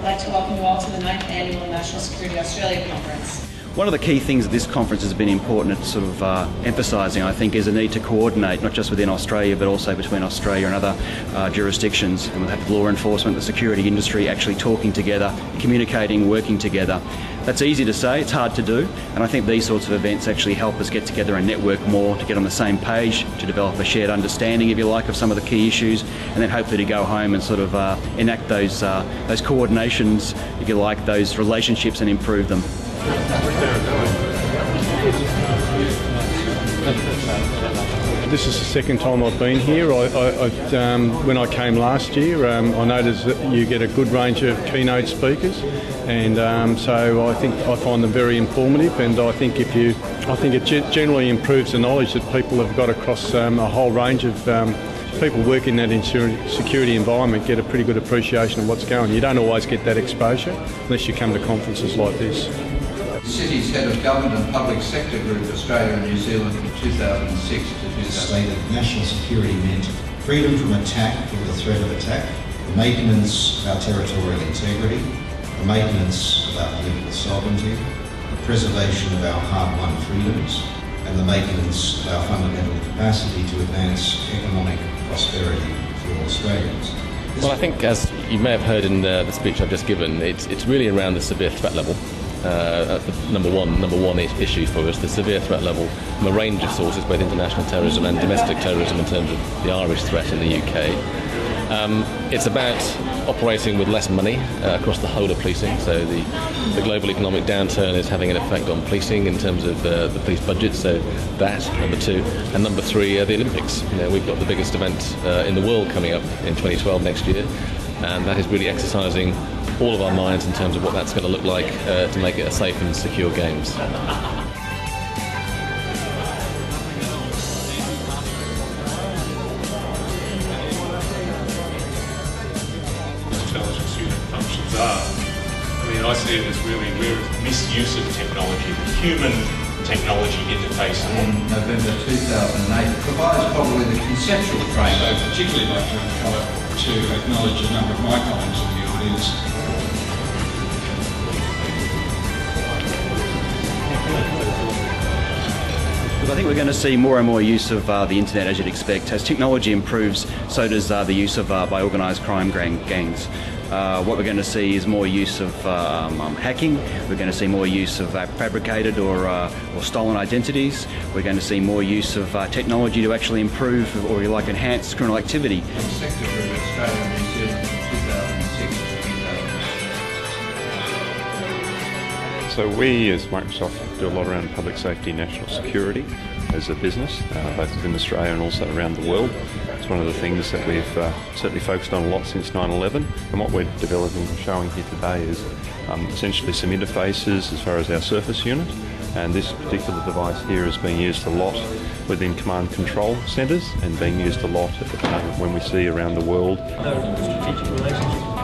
like to welcome you all to the 9th Annual National Security Australia Conference. One of the key things that this conference has been important at sort of emphasising, I think, is the need to coordinate, not just within Australia, but also between Australia and other jurisdictions. And we'll have law enforcement, the security industry actually talking together, communicating, working together. That's easy to say, it's hard to do, and I think these sorts of events actually help us get together and network more, to get on the same page, to develop a shared understanding, if you like, of some of the key issues, and then hopefully to go home and sort of enact those coordinations, if you like, those relationships and improve them. This is the second time I've been here. When I came last year, I noticed that you get a good range of keynote speakers, and so I find them very informative. And I think it generally improves the knowledge that people have got across a whole range of people working in that security environment. Get a pretty good appreciation of what's going on. You don't always get that exposure unless you come to conferences like this. The City's Head of Government and Public Sector Group, Australia and New Zealand from 2006 to 2000. State of national security meant freedom from attack or the threat of attack, the maintenance of our territorial integrity, the maintenance of our political sovereignty, the preservation of our hard-won freedoms, and the maintenance of our fundamental capacity to advance economic prosperity for all Australians. Well, I think, as you may have heard in the speech I've just given, it's really around the severe threat level. That's the number one issue for us, the severe threat level from a range of sources, both international terrorism and domestic terrorism in terms of the Irish threat in the UK. It's about operating with less money across the whole of policing, so the global economic downturn is having an effect on policing in terms of the police budget, so that, number two. And number three, the Olympics. We've got the biggest event in the world coming up in 2012 next year, and that is really exercising all of our minds in terms of what that's going to look like to make it a safe and secure games. Intelligence unit functions are. I see it as really misuse of technology, the human technology interface. In November 2008, it provides probably the conceptual framework. I'd particularly like to acknowledge a number of my colleagues in the audience. I think we're going to see more and more use of the internet, as you'd expect. As technology improves, so does the use of by organised crime gangs. What we're going to see is more use of hacking. We're going to see more use of fabricated or stolen identities. We're going to see more use of technology to actually improve or, you like, enhance criminal activity. Sector Group, Australia and New Zealand from 2006 to 2000. So we as Microsoft do a lot around public safety and national security as a business, both within Australia and also around the world. It's one of the things that we've certainly focused on a lot since 9/11, and what we're developing and showing here today is essentially some interfaces as far as our Surface unit, and this particular device here is being used a lot within command control centres and being used a lot at the moment when we see around the world. Strategic relationship.